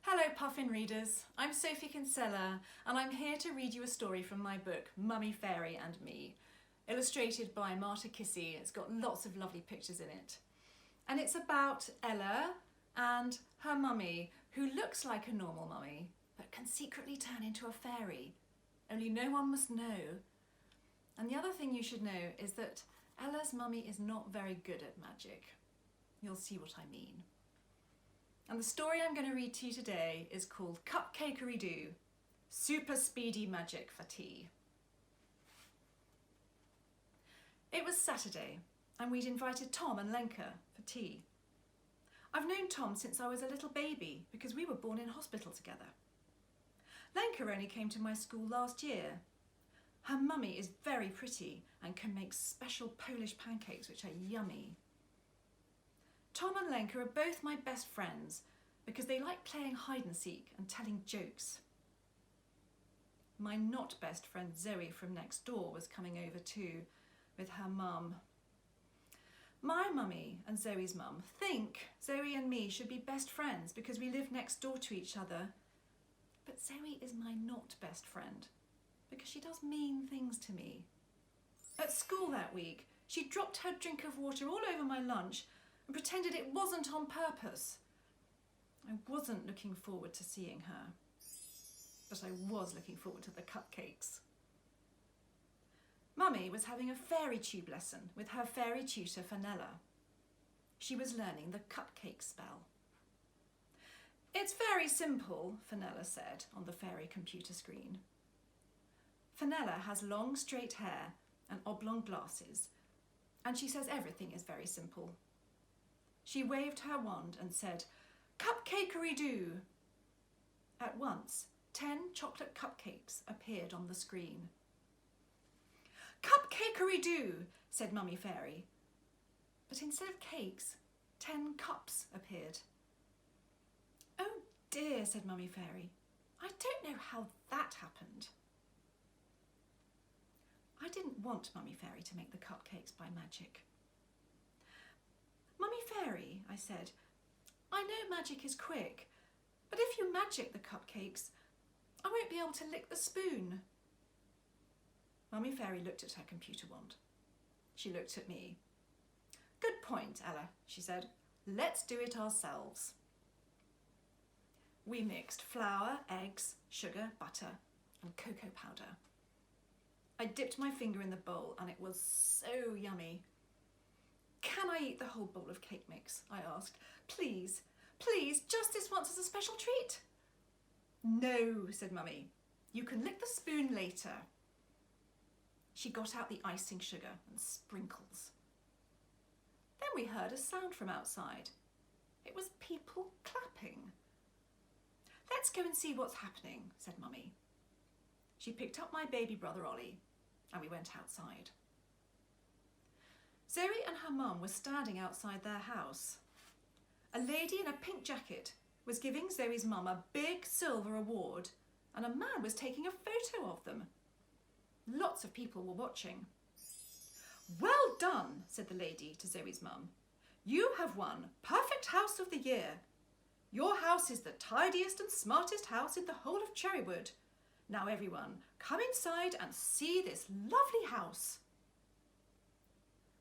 Hello Puffin readers, I'm Sophie Kinsella and I'm here to read you a story from my book Mummy Fairy and Me, illustrated by Marta Kissy. It's got lots of lovely pictures in it. And it's about Ella and her mummy, who looks like a normal mummy but can secretly turn into a fairy. Only no one must know. And the other thing you should know is that Ella's mummy is not very good at magic. You'll see what I mean. And the story I'm going to read to you today is called Cupcakery-Doo, Super Speedy Magic for Tea. It was Saturday and we'd invited Tom and Lenka for tea. I've known Tom since I was a little baby because we were born in hospital together. Lenka only came to my school last year. Her mummy is very pretty and can make special Polish pancakes which are yummy. Tom and Lenka are both my best friends because they like playing hide and seek and telling jokes. My not best friend Zoe from next door was coming over too with her mum. My mummy and Zoe's mum think Zoe and me should be best friends because we live next door to each other. But Zoe is my not best friend because she does mean things to me. At school that week, she dropped her drink of water all over my lunch and pretended it wasn't on purpose. I wasn't looking forward to seeing her, but I was looking forward to the cupcakes. Mummy was having a fairy tube lesson with her fairy tutor Fenella. She was learning the cupcake spell. It's very simple, Fenella said on the fairy computer screen. Fenella has long straight hair and oblong glasses, and she says everything is very simple. She waved her wand and said, "Cupcakery-Doo." At once, 10 chocolate cupcakes appeared on the screen. "Cupcakery-Doo," said Mummy Fairy. But instead of cakes, 10 cups appeared. "Oh dear," said Mummy Fairy. "I don't know how that happened." I didn't want Mummy Fairy to make the cupcakes by magic. "Mummy Fairy," I said, "I know magic is quick, but if you magic the cupcakes, I won't be able to lick the spoon." Mummy Fairy looked at her computer wand. She looked at me. "Good point, Ella," she said. "Let's do it ourselves." We mixed flour, eggs, sugar, butter, and cocoa powder. I dipped my finger in the bowl and it was so yummy. "Can I eat the whole bowl of cake mix?" I asked. "Please, please, just this once as a special treat." "No," said Mummy. "You can lick the spoon later." She got out the icing sugar and sprinkles. Then we heard a sound from outside. It was people clapping. "Let's go and see what's happening," said Mummy. She picked up my baby brother Ollie and we went outside. Zoe and her mum were standing outside their house. A lady in a pink jacket was giving Zoe's mum a big silver award and a man was taking a photo of them. Lots of people were watching. "Well done," said the lady to Zoe's mum. "You have won Perfect House of the Year. Your house is the tidiest and smartest house in the whole of Cherrywood. Now everyone, come inside and see this lovely house."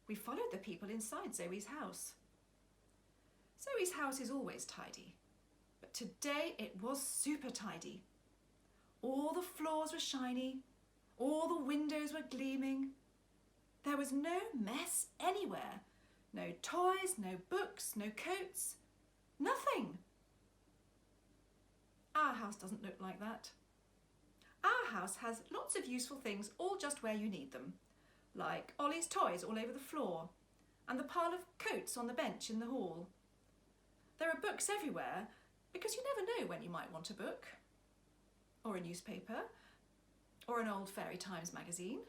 We followed the people inside Zoe's house. Zoe's house is always tidy, but today it was super tidy. All the floors were shiny, all the windows were gleaming. There was no mess anywhere. No toys, no books, no coats, nothing. Our house doesn't look like that. Our house has lots of useful things all just where you need them, like Ollie's toys all over the floor and the pile of coats on the bench in the hall. There are books everywhere because you never know when you might want a book, or a newspaper, or an old Fairy Times magazine.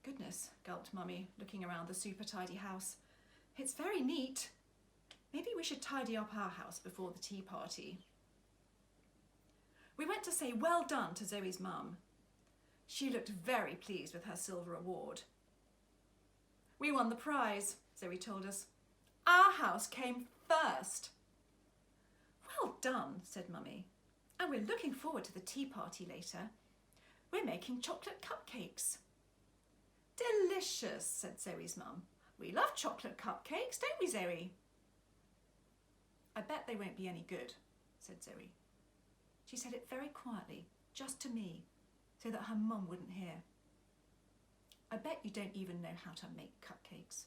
"Goodness," gulped Mummy, looking around the super tidy house. "It's very neat. Maybe we should tidy up our house before the tea party." We went to say well done to Zoe's mum. She looked very pleased with her silver award. "We won the prize," Zoe told us. "Our house came first." Well done, said Mummy. And we're looking forward to the tea party later. We're making chocolate cupcakes. Delicious, said Zoe's mum. We love chocolate cupcakes, don't we, Zoe? I bet they won't be any good, said Zoe. She said it very quietly, just to me, so that her mum wouldn't hear. I bet you don't even know how to make cupcakes.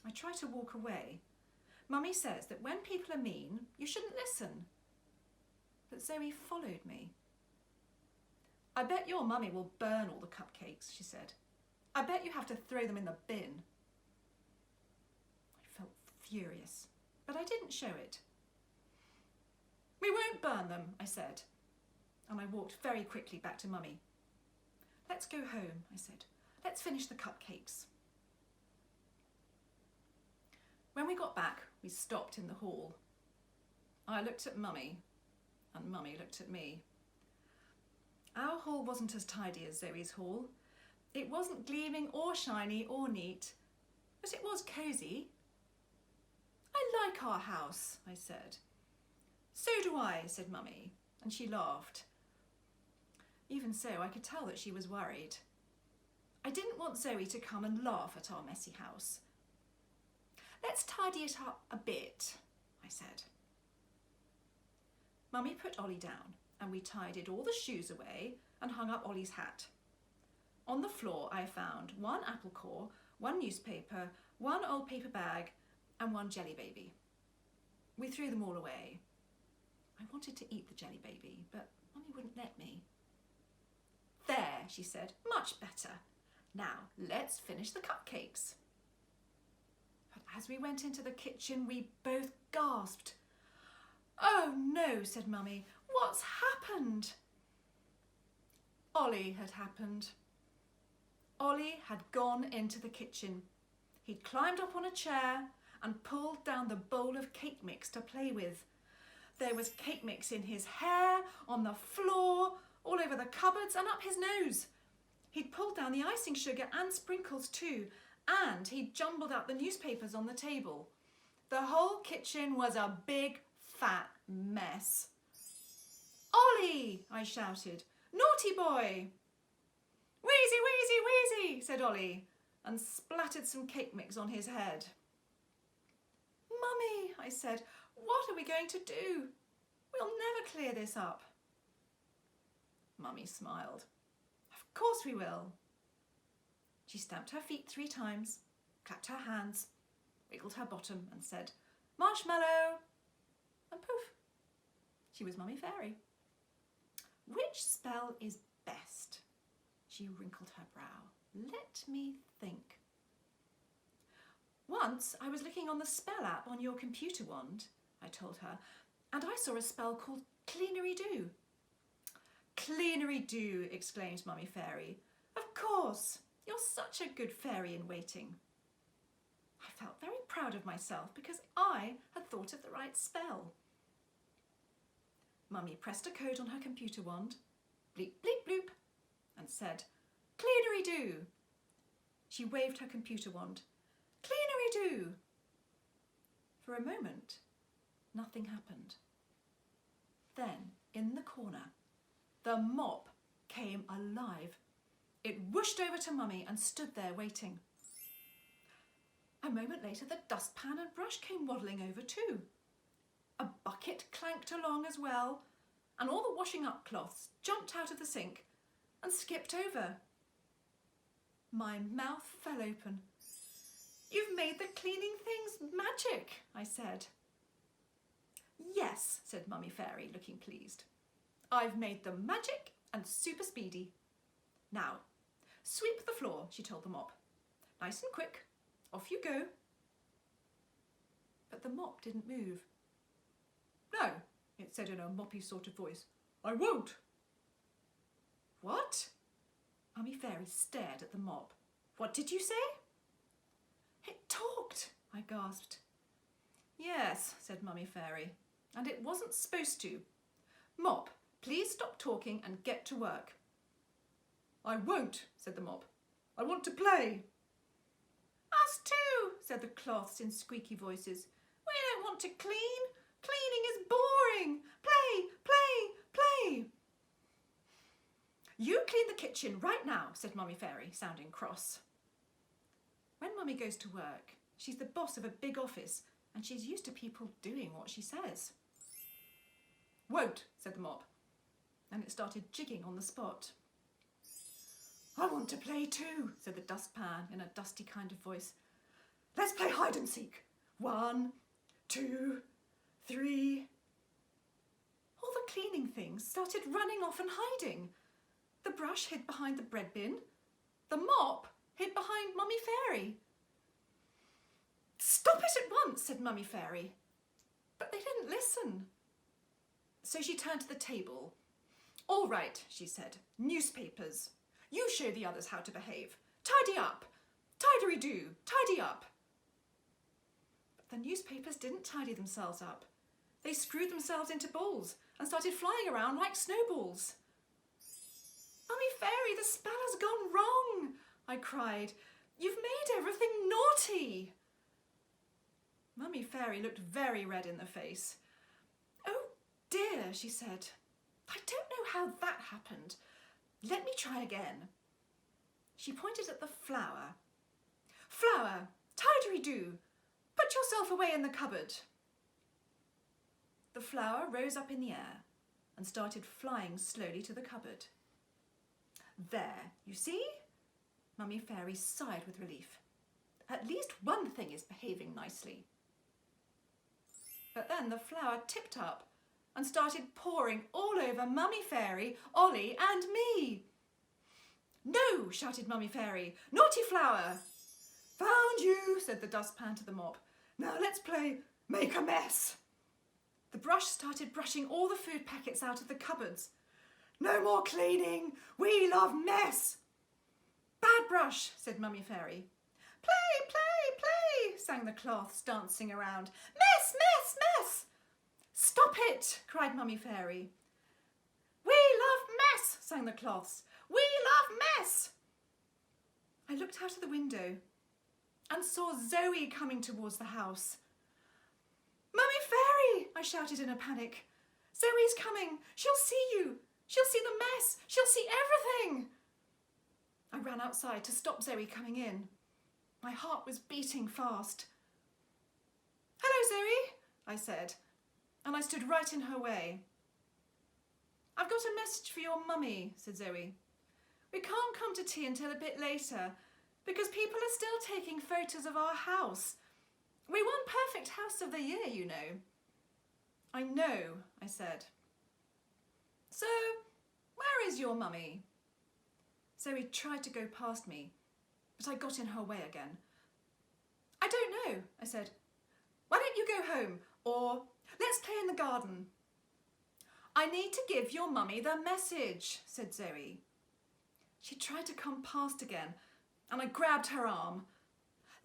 I try to walk away. Mummy says that when people are mean, you shouldn't listen. But Zoe followed me. I bet your mummy will burn all the cupcakes, she said. I bet you have to throw them in the bin. I felt furious, but I didn't show it. We won't burn them, I said, and I walked very quickly back to Mummy. Let's go home, I said. Let's finish the cupcakes. When we got back, we stopped in the hall. I looked at Mummy, and Mummy looked at me. Our hall wasn't as tidy as Zoe's hall. It wasn't gleaming or shiny or neat, but it was cosy. I like our house, I said. So do I, said Mummy, and she laughed. Even so, I could tell that she was worried. I didn't want Zoe to come and laugh at our messy house. Let's tidy it up a bit, I said. Mummy put Ollie down and we tidied all the shoes away and hung up Ollie's hat. On the floor I found one apple core, one newspaper, one old paper bag and one jelly baby. We threw them all away. I wanted to eat the jelly baby, but Mummy wouldn't let me. There, she said, much better. Now, let's finish the cupcakes. But as we went into the kitchen, we both gasped. Oh no, said Mummy, what's happened? Ollie had happened. Ollie had gone into the kitchen. He'd climbed up on a chair and pulled down the bowl of cake mix to play with. There was cake mix in his hair, on the floor, all over the cupboards and up his nose. He'd pulled down the icing sugar and sprinkles too, and he'd jumbled up the newspapers on the table. The whole kitchen was a big, fat mess. Ollie, I shouted, naughty boy. Wheezy, wheezy, wheezy, said Ollie, and splattered some cake mix on his head. Mummy, I said, what are we going to do? We'll never clear this up. Mummy smiled. Of course we will. She stamped her feet 3 times, clapped her hands, wiggled her bottom and said, marshmallow, and poof, she was Mummy Fairy. Which spell is best? She wrinkled her brow. Let me think. Once I was looking on the spell app on your computer wand, I told her, and I saw a spell called Cleanery-Do. Cleanery-Do, exclaimed Mummy Fairy. Of course, you're such a good fairy in waiting. I felt very proud of myself because I had thought of the right spell. Mummy pressed a code on her computer wand, bleep, bleep, bloop, and said, Cleanery-Do. She waved her computer wand. Cleanery-Do. For a moment, nothing happened. Then, in the corner, the mop came alive. It whooshed over to Mummy and stood there waiting. A moment later, the dustpan and brush came waddling over too. A bucket clanked along as well, and all the washing up cloths jumped out of the sink and skipped over. My mouth fell open. You've made the cleaning things magic, I said. Yes, said Mummy Fairy, looking pleased. I've made them magic and super speedy. Now, sweep the floor, she told the mop. Nice and quick. Off you go. But the mop didn't move. No, it said in a moppy sort of voice. I won't. What? Mummy Fairy stared at the mop. What did you say? It talked, I gasped. Yes, said Mummy Fairy, and it wasn't supposed to. Mop, please stop talking and get to work. I won't, said the mop. I want to play. Us too, said the cloths in squeaky voices. We don't want to clean. going? Play, play, play. You clean the kitchen right now, said Mummy Fairy, sounding cross. When Mummy goes to work, she's the boss of a big office and she's used to people doing what she says. Won't, said the mop, and it started jigging on the spot. I want to play too, said the dustpan in a dusty kind of voice. Let's play hide and seek. 1, 2, 3. All the cleaning things started running off and hiding. The brush hid behind the bread bin. The mop hid behind Mummy Fairy. Stop it at once, said Mummy Fairy. But they didn't listen. So she turned to the table. All right, she said, newspapers. You show the others how to behave. Tidy up. Tidy-do. Tidy up. But the newspapers didn't tidy themselves up. They screwed themselves into balls and started flying around like snowballs. Mummy Fairy, the spell has gone wrong, I cried. You've made everything naughty. Mummy Fairy looked very red in the face. Oh dear, she said. I don't know how that happened. Let me try again. She pointed at the flower. Flower, tidy-do. Put yourself away in the cupboard. The flower rose up in the air and started flying slowly to the cupboard. There, you see? Mummy Fairy sighed with relief. At least one thing is behaving nicely. But then the flower tipped up and started pouring all over Mummy Fairy, Ollie and me. No, shouted Mummy Fairy. Naughty flower. Found you, said the dustpan to the mop. Now let's play make a mess. The brush started brushing all the food packets out of the cupboards. No more cleaning. We love mess. Bad brush, said Mummy Fairy. Play, play, play, sang the cloths, dancing around. Mess, mess, mess. Stop it, cried Mummy Fairy. We love mess, sang the cloths. We love mess. I looked out of the window and saw Zoe coming towards the house. Mummy Fairy, I shouted in a panic. Zoe's coming. She'll see you. She'll see the mess. She'll see everything. I ran outside to stop Zoe coming in. My heart was beating fast. Hello, Zoe, I said, and I stood right in her way. I've got a message for your mummy, said Zoe. We can't come to tea until a bit later because people are still taking photos of our house. We won Perfect House of the Year, you know. I know, I said. So, where is your mummy? Zoe tried to go past me, but I got in her way again. I don't know, I said. Why don't you go home? Or, let's play in the garden. I need to give your mummy the message, said Zoe. She tried to come past again, and I grabbed her arm.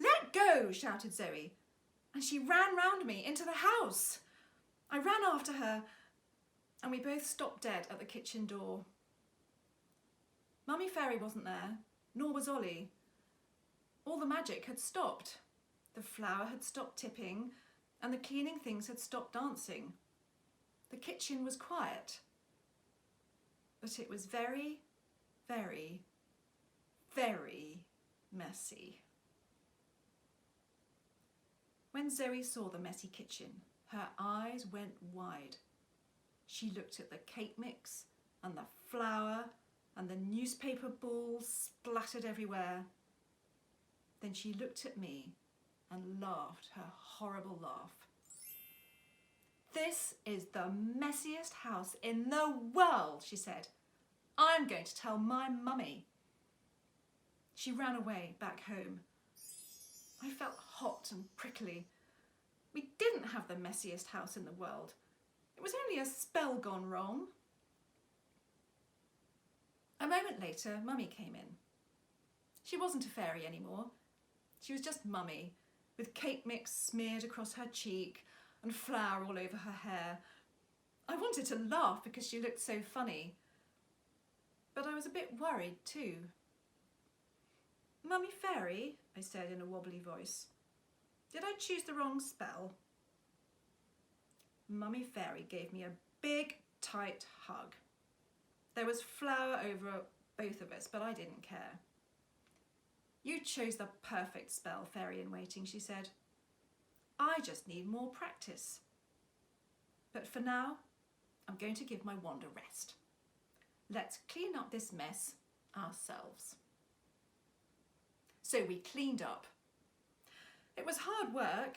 Let go, shouted Zoe, and she ran round me into the house. I ran after her, and we both stopped dead at the kitchen door. Mummy Fairy wasn't there, nor was Ollie. All the magic had stopped. The flower had stopped tipping, and the cleaning things had stopped dancing. The kitchen was quiet, but it was very, very, very messy. When Zoe saw the messy kitchen, her eyes went wide. She looked at the cake mix and the flour and the newspaper balls splattered everywhere. Then she looked at me and laughed her horrible laugh. This is the messiest house in the world, she said. I'm going to tell my mummy. She ran away back home. I felt hot and prickly. We didn't have the messiest house in the world. It was only a spell gone wrong. A moment later, Mummy came in. She wasn't a fairy anymore. She was just Mummy, with cake mix smeared across her cheek and flour all over her hair. I wanted to laugh because she looked so funny, but I was a bit worried too. Mummy Fairy, I said in a wobbly voice, did I choose the wrong spell? Mummy Fairy gave me a big, tight hug. There was flour over both of us, but I didn't care. You chose the perfect spell, Fairy in Waiting, she said. I just need more practice. But for now, I'm going to give my wand a rest. Let's clean up this mess ourselves. So we cleaned up. It was hard work,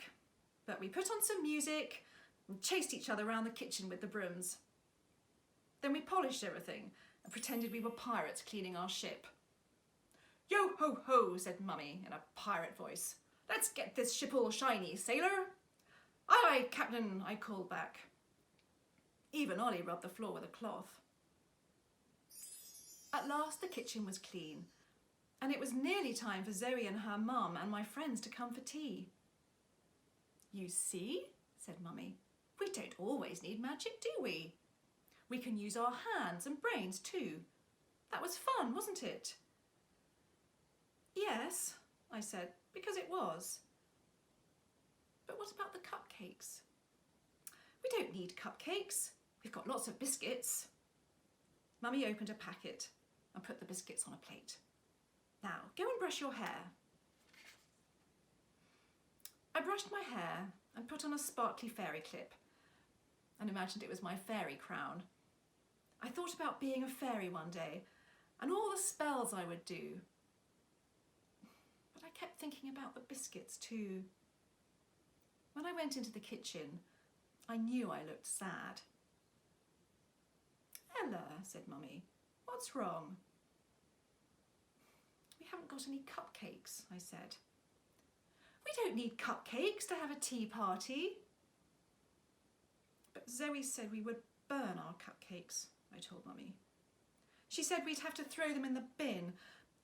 but we put on some music and chased each other around the kitchen with the brooms. Then we polished everything and pretended we were pirates cleaning our ship. Yo ho ho, said Mummy in a pirate voice. Let's get this ship all shiny, sailor. Aye aye, Captain, I called back. Even Ollie rubbed the floor with a cloth. At last the kitchen was clean, and it was nearly time for Zoe and her mum and my friends to come for tea. You see, said Mummy, we don't always need magic, do we? We can use our hands and brains too. That was fun, wasn't it? Yes, I said, because it was. But what about the cupcakes? We don't need cupcakes. We've got lots of biscuits. Mummy opened a packet and put the biscuits on a plate. Now, go and brush your hair. I brushed my hair and put on a sparkly fairy clip and imagined it was my fairy crown. I thought about being a fairy one day and all the spells I would do. But I kept thinking about the biscuits too. When I went into the kitchen, I knew I looked sad. Ella, said Mummy, what's wrong? We haven't got any cupcakes, I said. We don't need cupcakes to have a tea party. But Zoe said we would burn our cupcakes, I told Mummy. She said we'd have to throw them in the bin,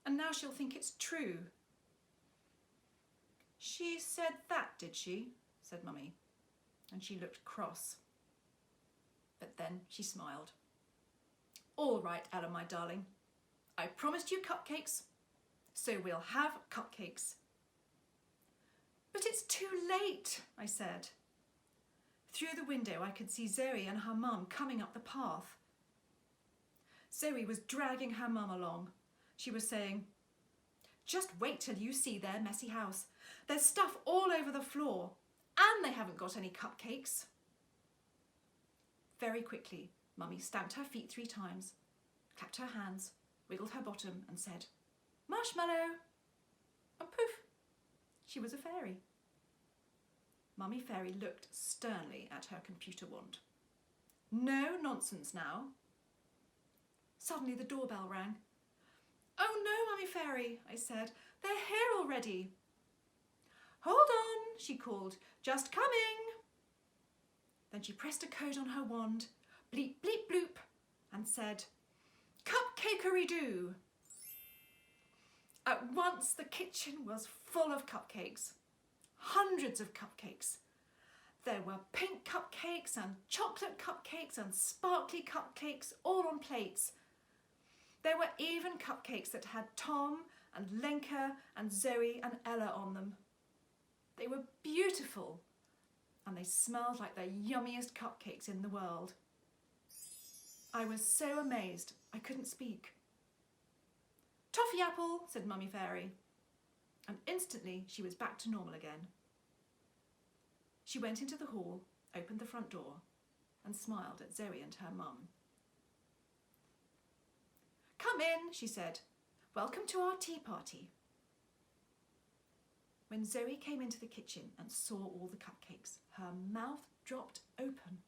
and now she'll think it's true. She said that, did she? Said Mummy, and she looked cross. But then she smiled. All right, Ella, my darling. I promised you cupcakes, so we'll have cupcakes. But it's too late, I said. Through the window I could see Zoe and her mum coming up the path. Zoe was dragging her mum along. She was saying, just wait till you see their messy house. There's stuff all over the floor, and they haven't got any cupcakes. Very quickly, Mummy stamped her feet 3 times, clapped her hands, wiggled her bottom and said, marshmallow! And poof, she was a fairy. Mummy Fairy looked sternly at her computer wand. No nonsense now. Suddenly the doorbell rang. Oh no, Mummy Fairy, I said. They're here already. Hold on, she called. Just coming. Then she pressed a code on her wand, bleep, bleep, bloop, and said, cupcakery-doo. At once the kitchen was full of cupcakes. Hundreds of cupcakes. There were pink cupcakes and chocolate cupcakes and sparkly cupcakes all on plates. There were even cupcakes that had Tom and Lenka and Zoe and Ella on them. They were beautiful and they smelled like the yummiest cupcakes in the world. I was so amazed I couldn't speak. Toffee apple, said Mummy Fairy, and instantly she was back to normal again. She went into the hall, opened the front door and smiled at Zoe and her mum. Come in, she said. Welcome to our tea party. When Zoe came into the kitchen and saw all the cupcakes, her mouth dropped open.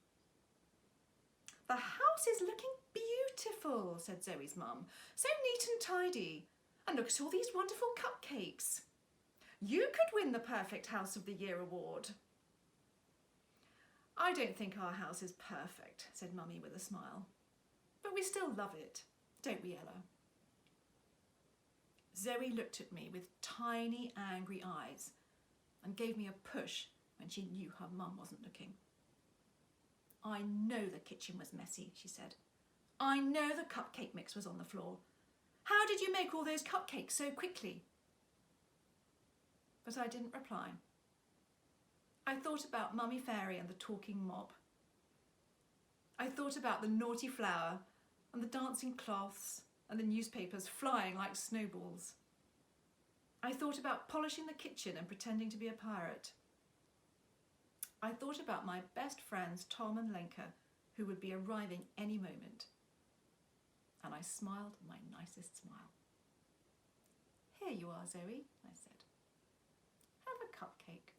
The house is looking beautiful, said Zoe's mum. So neat and tidy. And look at all these wonderful cupcakes. You could win the Perfect House of the Year award. I don't think our house is perfect, said Mummy with a smile. But we still love it, don't we, Ella? Zoe looked at me with tiny, angry eyes and gave me a push when she knew her mum wasn't looking. I know the kitchen was messy, she said. I know the cupcake mix was on the floor. How did you make all those cupcakes so quickly? But I didn't reply. I thought about Mummy Fairy and the talking mob I thought about the naughty flower and the dancing cloths and the newspapers flying like snowballs. I thought about polishing the kitchen and pretending to be a pirate. I thought about my best friends Tom and Lenka, who would be arriving any moment. And I smiled my nicest smile. "Here you are, Zoe," I said. "Have a cupcake."